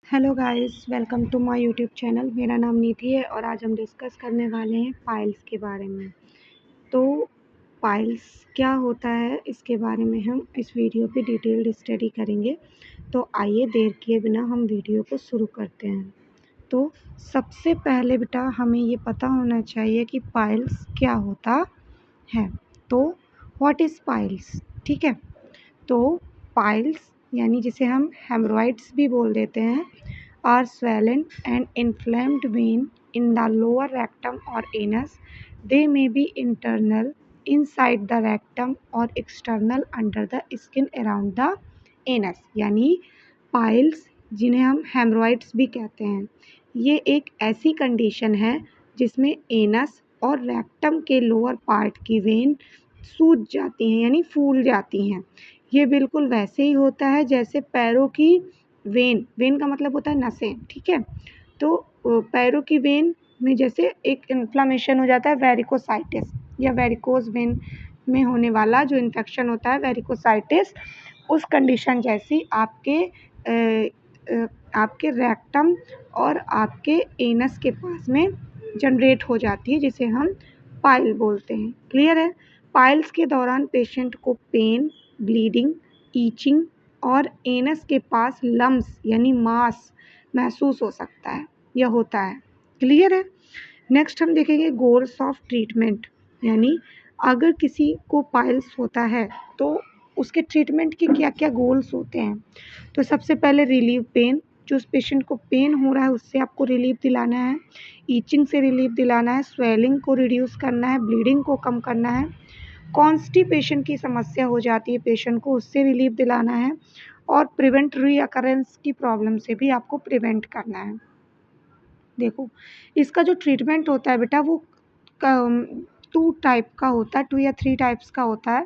Hello guys, welcome to my YouTube channel. मेरा नाम निधि है और आज हम डिस्कस करने वाले हैं पाइल्स के बारे में। तो पाइल्स क्या होता है, इसके बारे में हम इस वीडियो पे डिटेल्ड स्टडी करेंगे। तो आइए देर किए बिना हम वीडियो को शुरू करते हैं। तो सबसे पहले बेटा हमें ये पता होना चाहिए कि पाइल्स क्या होता है। तो व्हाट इज़ पाइल्स, ठीक है। तो पाइल्स यानी जिसे हम हेमरॉइड्स भी बोल देते हैं are swollen and inflamed vein in the lower rectum or anus. They may be internal inside the rectum or external under the skin around the anus. यानी पाइल्स जिन्हें हम हेमरॉइड्स भी कहते हैं, ये एक ऐसी कंडीशन है जिसमें एनस और रेक्टम के लोअर पार्ट की वेन सूज जाती हैं यानी फूल जाती हैं। ये बिल्कुल वैसे ही होता है जैसे पैरों की वेन, वेन का मतलब होता है नसें, ठीक है। तो पैरों की वेन में जैसे एक इन्फ्लामेशन हो जाता है, वेरिकोसाइटिस या वेरिकोज वेन में होने वाला जो इन्फेक्शन होता है वेरिकोसाइटिस, उस कंडीशन जैसी आपके रेक्टम और आपके एनस के पास में जनरेट हो जाती है, जिसे हम पाइल बोलते हैं। क्लियर है। पाइल्स के दौरान पेशेंट को पेन, ब्लीडिंग, ईचिंग और एनस के पास लम्स यानी मास महसूस हो सकता है या होता है। क्लियर है। नेक्स्ट हम देखेंगे गोल्स ऑफ ट्रीटमेंट, यानी अगर किसी को पाइल्स होता है तो उसके ट्रीटमेंट के क्या क्या गोल्स होते हैं। तो सबसे पहले रिलीव पेन, जो उस पेशेंट को पेन हो रहा है उससे आपको रिलीफ दिलाना है। ईचिंग से रिलीफ दिलाना है, स्वेलिंग को रिड्यूस करना है, ब्लीडिंग को कम करना है। कॉन्स्टिपेशन की समस्या हो जाती है पेशेंट को, उससे रिलीफ दिलाना है। और प्रिवेंट रीअकरेंस की प्रॉब्लम से भी आपको प्रिवेंट करना है। देखो, इसका जो ट्रीटमेंट होता है बेटा वो टू टाइप का होता है, 2 या 3 टाइप्स का होता है।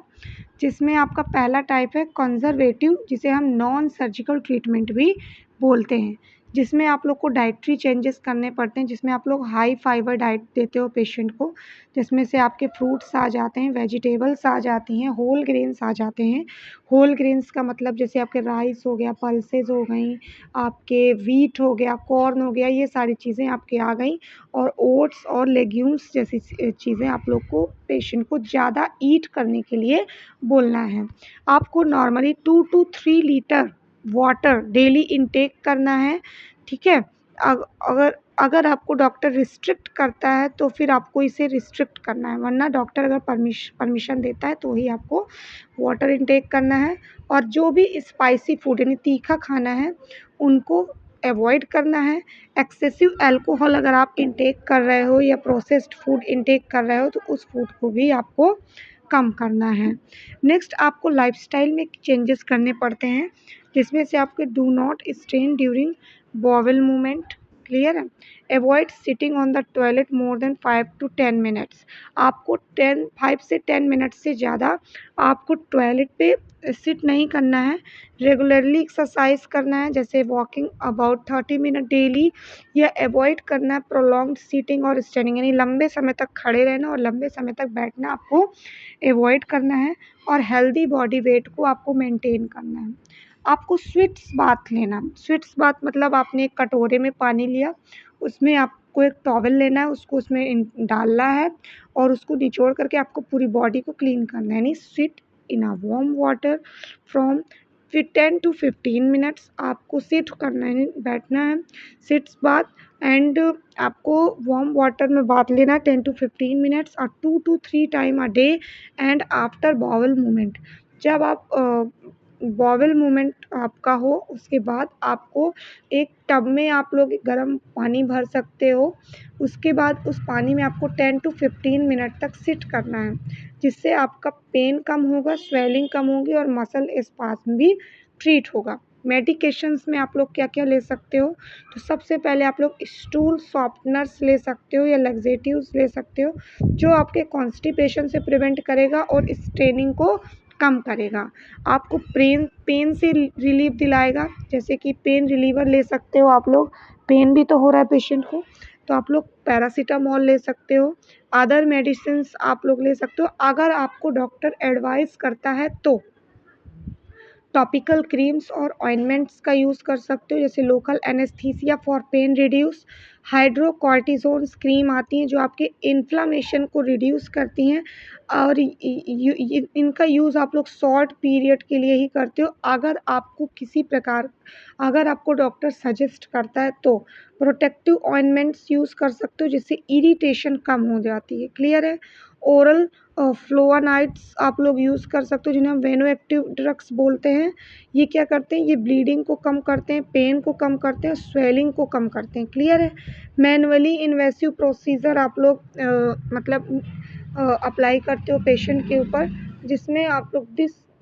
जिसमें आपका पहला टाइप है कंजर्वेटिव, जिसे हम नॉन सर्जिकल ट्रीटमेंट भी बोलते हैं, जिसमें आप लोग को डाइटरी चेंजेस करने पड़ते हैं, जिसमें आप लोग हाई फाइबर डाइट देते हो पेशेंट को, जिसमें से आपके फ्रूट्स आ जाते हैं, वेजिटेबल्स आ जाती हैं, होल ग्रेन्स आ जाते हैं। होल ग्रेन्स का मतलब जैसे आपके राइस हो गया, पल्सेस हो गई, आपके व्हीट हो गया, कॉर्न हो गया, ये सारी चीज़ें आपके आ गई। और ओट्स और लेग्यूम्स जैसी चीज़ें आप लोग को पेशेंट को ज़्यादा ईट करने के लिए बोलना है। आपको normally 2 to 3 litre water daily intake करना है, ठीक है। अगर अगर आपको डॉक्टर रिस्ट्रिक्ट करता है तो फिर आपको इसे रिस्ट्रिक्ट करना है, वरना डॉक्टर अगर परमिशन देता है तो ही आपको वाटर इनटेक करना है। और जो भी स्पाइसी फूड यानी तीखा खाना है उनको अवॉइड करना है। एक्सेसिव अल्कोहल अगर आप इनटेक कर रहे हो या प्रोसेस्ड फूड इनटेक कर रहे हो तो उस फूड को भी आपको कम करना है। नेक्स्ट आपको लाइफ़स्टाइल में चेंजेस करने पड़ते हैं, जिसमें से आपके do not strain during bowel movement. Clear है। Avoid sitting on the toilet more than 5 to 10 minutes. आपको 5 से 10 मिनट से ज़्यादा आपको टॉयलेट पे सिट नहीं करना है। रेगुलरली एक्सरसाइज करना है, जैसे वॉकिंग अबाउट 30 मिनट डेली, या अवॉइड करना है प्रोलॉन्ग्ड सीटिंग और स्टैंडिंग, यानी लंबे समय तक खड़े रहना और लंबे समय तक बैठना आपको अवॉइड करना है। और हेल्दी बॉडी वेट को आपको मेंटेन करना है। आपको स्विट्स बाथ लेना, स्विट्स बाथ मतलब आपने एक कटोरे में पानी लिया, उसमें आपको एक टॉवल लेना है, उसको उसमें डालना है और उसको निचोड़ करके आपको पूरी बॉडी को क्लीन करना है। यानी sit in a warm water from फिर 10 to 15 मिनट्स आपको सिट करना है, बैठना है, सिट्स बाथ। एंड आपको वार्म वाटर में बाथ लेना है 10 to 15 मिनट्स और 2 to 3 time a day. And after bowel movement, जब आप बॉवल मूवमेंट आपका हो उसके बाद आपको एक टब में आप लोग गर्म पानी भर सकते हो। उसके बाद उस पानी में आपको 10 to 15 मिनट तक सिट करना है, जिससे आपका पेन कम होगा, स्वेलिंग कम होगी और मसल स्पाज़्म भी ट्रीट होगा। मेडिकेशंस में आप लोग क्या क्या ले सकते हो, तो सबसे पहले आप लोग स्टूल सॉफ्टनर्स ले सकते हो या लग्जेटिव्स ले सकते हो, जो आपके कॉन्स्टिपेशन से प्रिवेंट करेगा और स्ट्रेनिंग को कम करेगा। आपको पेन से रिलीफ दिलाएगा, जैसे कि पेन रिलीवर ले सकते हो आप लोग, पेन भी तो हो रहा है पेशेंट को, तो आप लोग पैरासीटामोल ले सकते हो। अदर मेडिसिन्स आप लोग ले सकते हो अगर आपको डॉक्टर एडवाइस करता है तो। टॉपिकल क्रीम्स और ऑइंटमेंट्स का यूज़ कर सकते हो, जैसे local anaesthesia for pain reduce, hydrocortisones cream आती हैं जो आपके इन्फ्लामेशन को रिड्यूस करती हैं, और इनका यूज़ आप लोग शॉर्ट पीरियड के लिए ही करते हो। अगर आपको डॉक्टर सजेस्ट करता है तो प्रोटेक्टिव ऑइंटमेंट्स यूज़ कर सकते हो, जिससे इरिटेशन कम हो जाती है। क्लियर है? ओरल फ्लोवानाइड्स आप लोग यूज़ कर सकते हो, जिन्हें हम वेनोएक्टिव ड्रग्स बोलते हैं। ये क्या करते हैं? ये ब्लीडिंग को कम करते हैं, पेन को कम करते हैं, स्वेलिंग को कम करते हैं। क्लियर है? मैनुअली इन्वेसिव प्रोसीजर आप लोग अप्लाई करते हो पेशेंट के ऊपर, जिसमें आप लोग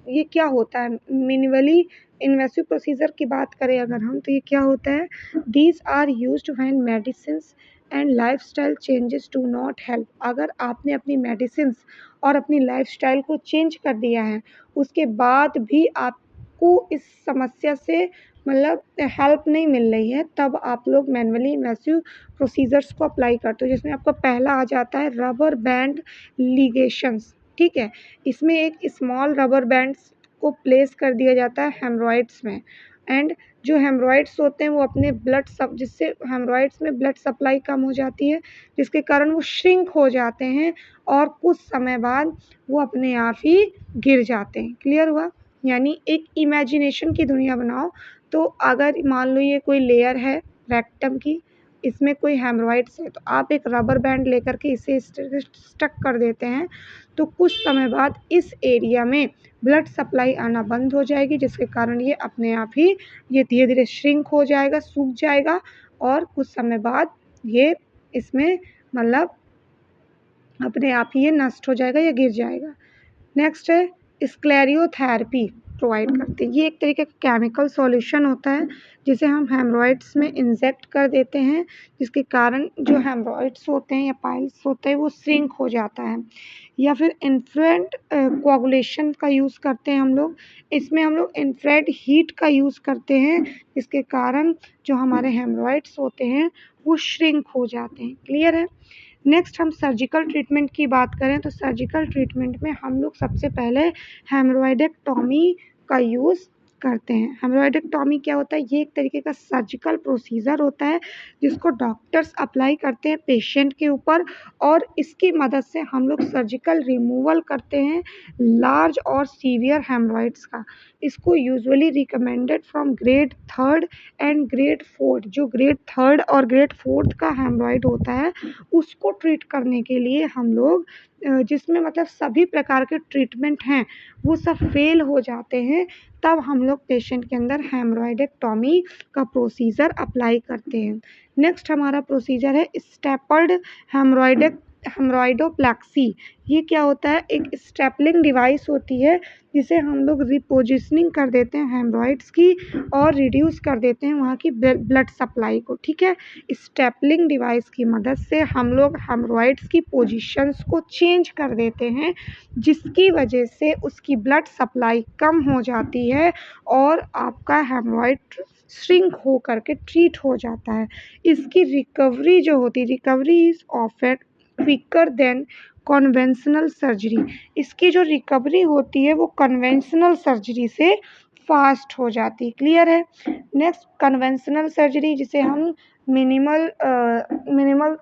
ये क्या होता है? मैनुअली इन्वेसिव प्रोसीजर की बात करें अगर हम, तो ये क्या होता है? These are used when medicines and lifestyle changes do not help. अगर आपने अपनी मेडिसिन्स और अपनी लाइफस्टाइल को चेंज कर दिया है, उसके बाद भी आपको इस समस्या से मतलब हेल्प नहीं मिल रही है, तब आप लोग मैनुअली इन्वेसिव प्रोसीजर्स को अप्लाई करते हो, जिसमें आपका पहला आ जाता है रबर बैंड लिगेशंस। ठीक है? इसमें एक स्मॉल रबर बैंड्स को प्लेस कर दिया जाता है हेमरॉइड्स में, एंड जो हेमरॉइड्स होते हैं वो अपने जिससे हेमरॉइड्स में ब्लड सप्लाई कम हो जाती है, जिसके कारण वो श्रिंक हो जाते हैं और कुछ समय बाद वो अपने आप ही गिर जाते हैं। क्लियर हुआ? यानी एक इमेजिनेशन की दुनिया बनाओ। तो अगर मान लो ये कोई लेयर है रेक्टम की, इसमें कोई हेमरॉइड्स है, तो आप एक रबर बैंड लेकर के इसे स्टक कर देते हैं, तो कुछ समय बाद इस एरिया में ब्लड सप्लाई आना बंद हो जाएगी, जिसके कारण ये अपने आप ही ये धीरे धीरे श्रिंक हो जाएगा, सूख जाएगा, और कुछ समय बाद ये इसमें मतलब अपने आप ही ये नष्ट हो जाएगा या गिर जाएगा। नेक्स्ट है स्क्लेरियोथेरेपी प्रोवाइड करते हैं। ये एक तरीके का केमिकल सॉल्यूशन होता है, जिसे हम हेमरॉइड्स में इंजेक्ट कर देते हैं, जिसके कारण जो हेमरॉइड्स होते हैं या पाइल्स होते हैं वो श्रिंक हो जाता है। या फिर इन्फ्रारेड कोआगुलेशन का यूज़ करते हैं हम लोग। इसमें हम लोग इन्फ्रारेड हीट का यूज़ करते हैं, जिसके कारण जो हमारे हेमरॉइड्स होते हैं वो श्रिंक हो जाते हैं। क्लियर है? नेक्स्ट हम सर्जिकल ट्रीटमेंट की बात करें, तो सर्जिकल ट्रीटमेंट में हम लोग सबसे पहले हेमरॉइडेक्टॉमी का यूज़ करते हैं। हेमरॉइडेक्टॉमी क्या होता है? ये एक तरीके का सर्जिकल प्रोसीजर होता है, जिसको डॉक्टर्स अप्लाई करते हैं पेशेंट के ऊपर, और इसकी मदद से हम लोग सर्जिकल रिमूवल करते हैं लार्ज और सीवियर हेमरॉइड्स का। इसको usually recommended from grade 3 and grade 4। जो ग्रेड 3 और ग्रेड 4 का हेमरॉइड होता है, उसको ट्रीट करने के लिए हम लोग जिसमें मतलब सभी प्रकार के ट्रीटमेंट हैं वो सब फेल हो जाते हैं, तब हम लोग पेशेंट के अंदर हेमरॉइडेक्टॉमी का प्रोसीजर अप्लाई करते हैं। नेक्स्ट हमारा प्रोसीजर है स्टेपल्ड हेमरॉइडोप्लेक्सी। ये क्या होता है? एक स्टेपलिंग डिवाइस होती है, जिसे हम लोग रिपोजिशनिंग कर देते हैं हेमरॉइड्स की, और रिड्यूस कर देते हैं वहाँ की ब्लड सप्लाई को। ठीक है? स्टेपलिंग डिवाइस की मदद से हम लोग हेमरॉइड्स की पोजीशंस को चेंज कर देते हैं, जिसकी वजह से उसकी ब्लड सप्लाई कम हो जाती है और आपका हेमरॉइड श्रिंक हो करके ट्रीट हो जाता है। इसकी recovery is often quicker than conventional surgery. इसकी जो रिकवरी होती है वो कन्वेंशनल सर्जरी से फास्ट हो जाती है। क्लियर है? नेक्स्ट कन्वेंशनल सर्जरी, जिसे हम मिनिमल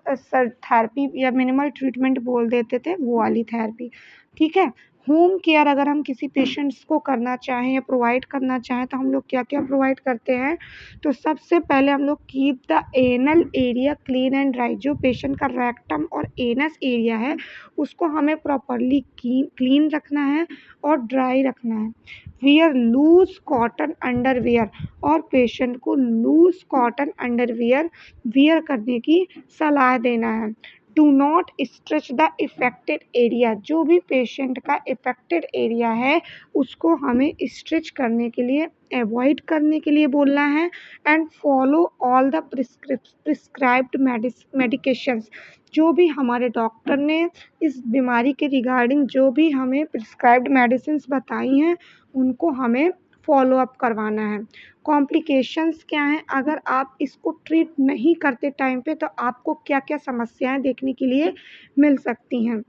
थेरेपी या मिनिमल ट्रीटमेंट बोल देते थे, वो वाली थेरेपी। ठीक है? होम केयर अगर हम किसी पेशेंट्स को करना चाहें या प्रोवाइड करना चाहें, तो हम लोग क्या क्या प्रोवाइड करते हैं? तो सबसे पहले हम लोग keep the anal area clean and dry. जो पेशेंट का रेक्टम और एनस एरिया है, उसको हमें प्रॉपरली क्लीन रखना है और ड्राई रखना है। वियर लूज कॉटन अंडरवियर, और पेशेंट को लूज कॉटन अंडरवियर वियर करने की सलाह देना है। Do not stretch the affected area. जो भी पेशेंट का इफेक्टेड एरिया है, उसको हमें स्ट्रेच करने के लिए, अवॉइड करने के लिए बोलना है। And follow all the prescribed medications. जो भी हमारे डॉक्टर ने इस बीमारी के रिगार्डिंग जो भी हमें प्रिस्क्राइब्ड मेडिसिन्स बताई हैं, उनको हमें फॉलो अप करवाना है। कॉम्प्लिकेशंस क्या हैं? अगर आप इसको ट्रीट नहीं करते टाइम पे, तो आपको क्या क्या समस्याएं देखने के लिए मिल सकती हैं।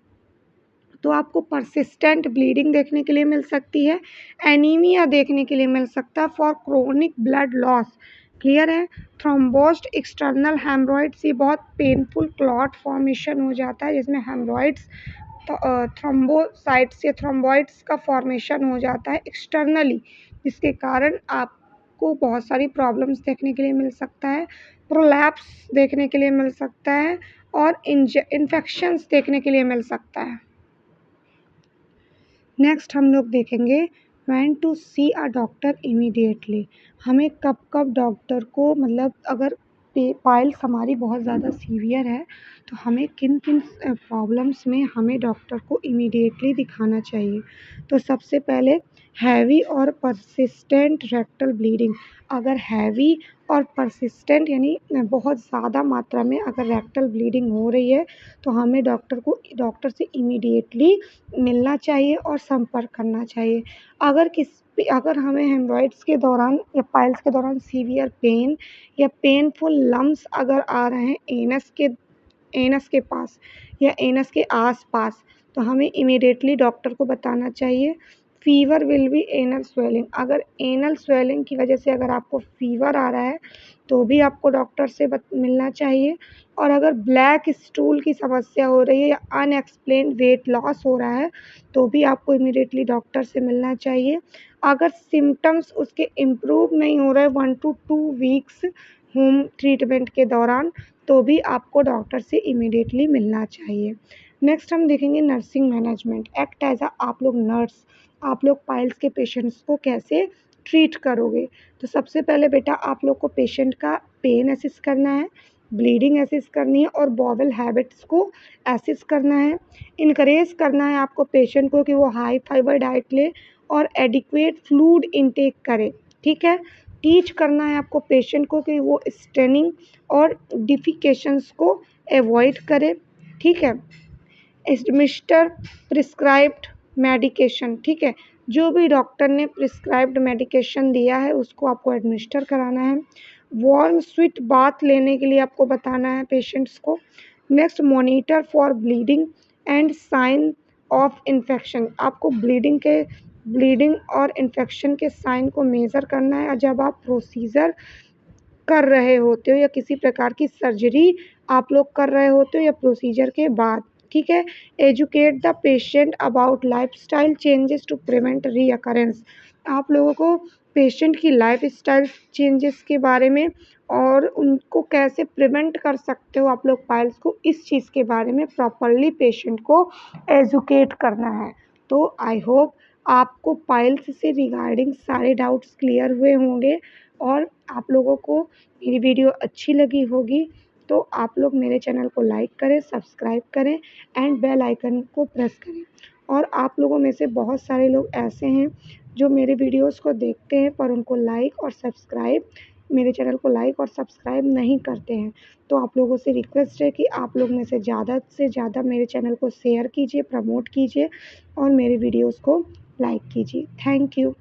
तो आपको परसिस्टेंट ब्लीडिंग देखने के लिए मिल सकती है, एनीमिया देखने के लिए मिल सकता है for chronic blood loss. Clear है? थ्रोम्बोस्ड एक्सटर्नल हेमरॉइड्स, ये बहुत पेनफुल क्लॉट फॉर्मेशन हो जाता है जिसमें हेमरॉइड्स थ्रोम्बोसाइट्स या थ्रोम्बॉइड्स का फॉर्मेशन हो जाता है एक्सटर्नली, जिसके कारण आपको बहुत सारी प्रॉब्लम्स देखने के लिए मिल सकता है, प्रोलैप्स देखने के लिए मिल सकता है और इन्फेक्शंस देखने के लिए मिल सकता है। नेक्स्ट हम लोग देखेंगे when to see a doctor immediately. हमें कब कब डॉक्टर को, मतलब अगर पाइल्स हमारी बहुत ज़्यादा सीवियर है तो हमें किन किन प्रॉब्लम्स में हमें डॉक्टर को इमीडिएटली दिखाना चाहिए। तो सबसे पहले हैवी और परसिस्टेंट रेक्टल ब्लीडिंग। अगर हैवी और परसिस्टेंट यानी बहुत ज़्यादा मात्रा में अगर रेक्टल ब्लीडिंग हो रही है तो हमें डॉक्टर से इमीडिएटली मिलना चाहिए और संपर्क करना चाहिए। अगर हमें हेमरॉइड्स के दौरान या पाइल्स के दौरान सीवियर पेन या पेनफुल लम्स अगर आ रहे हैं एनस के पास या एनस के आस-पास, तो हमें इमीडिएटली डॉक्टर को बताना चाहिए। Fever will be anal swelling. अगर एनल स्वेलिंग की वजह से अगर आपको फ़ीवर आ रहा है तो भी आपको डॉक्टर से मिलना चाहिए। और अगर ब्लैक स्टूल की समस्या हो रही है या अनएक्सप्लेन्ड वेट लॉस हो रहा है तो भी आपको इमीडिएटली डॉक्टर से मिलना चाहिए। अगर सिम्पटम्स उसके इम्प्रूव नहीं हो रहे 1 to 2 वीक्स होम ट्रीटमेंट के दौरान, तो भी आपको डॉक्टर से इमीडिएटली मिलना चाहिए। नेक्स्ट हम देखेंगे नर्सिंग मैनेजमेंट। एक्ट एज आप लोग नर्स, आप लोग पाइल्स के पेशेंट्स को कैसे ट्रीट करोगे। तो सबसे पहले बेटा आप लोग को पेशेंट का पेन असेस करना है, ब्लीडिंग असेस करनी है और बॉवल हैबिट्स को असेस करना है। इनकरेज करना है आपको पेशेंट को कि वो हाई फाइबर डाइट ले और एडिक्वेट फ्लूइड इनटेक करे। ठीक है? टीच करना है आपको पेशेंट को कि वो स्टेनिंग और डिफिकेशंस को अवॉइड करे। ठीक है? Administer prescribed medication. ठीक है? जो भी डॉक्टर ने प्रिस्क्राइब्ड मेडिकेशन दिया है उसको आपको एडमिनिस्टर कराना है। वार्म स्वीट बाथ लेने के लिए आपको बताना है पेशेंट्स को। Next monitor for bleeding and sign of infection. आपको ब्लीडिंग और इन्फेक्शन के साइन को मेज़र करना है। और जब आप प्रोसीजर कर रहे होते हो या किसी प्रकार की सर्जरी आप लोग कर रहे होते हो या प्रोसीजर के बाद। ठीक है? Educate the patient about lifestyle changes to prevent recurrence. आप लोगों को पेशेंट की लाइफस्टाइल चेंजेस के बारे में और उनको कैसे प्रिवेंट कर सकते हो आप लोग पाइल्स को, इस चीज़ के बारे में प्रॉपरली पेशेंट को एजुकेट करना है। तो आई होप आपको पाइल्स से रिगार्डिंग सारे डाउट्स क्लियर हुए होंगे और आप लोगों को मेरी वीडियो अच्छी लगी होगी। तो आप लोग मेरे चैनल को लाइक करें, सब्सक्राइब करें एंड बेल आइकन को प्रेस करें। और आप लोगों में से बहुत सारे लोग ऐसे हैं जो मेरे वीडियोस को देखते हैं पर उनको मेरे चैनल को लाइक और सब्सक्राइब नहीं करते हैं। तो आप लोगों से रिक्वेस्ट है कि आप लोग में से ज़्यादा मेरे चैनल को शेयर कीजिए, प्रमोट कीजिए और मेरे वीडियोस को लाइक कीजिए। Thank you.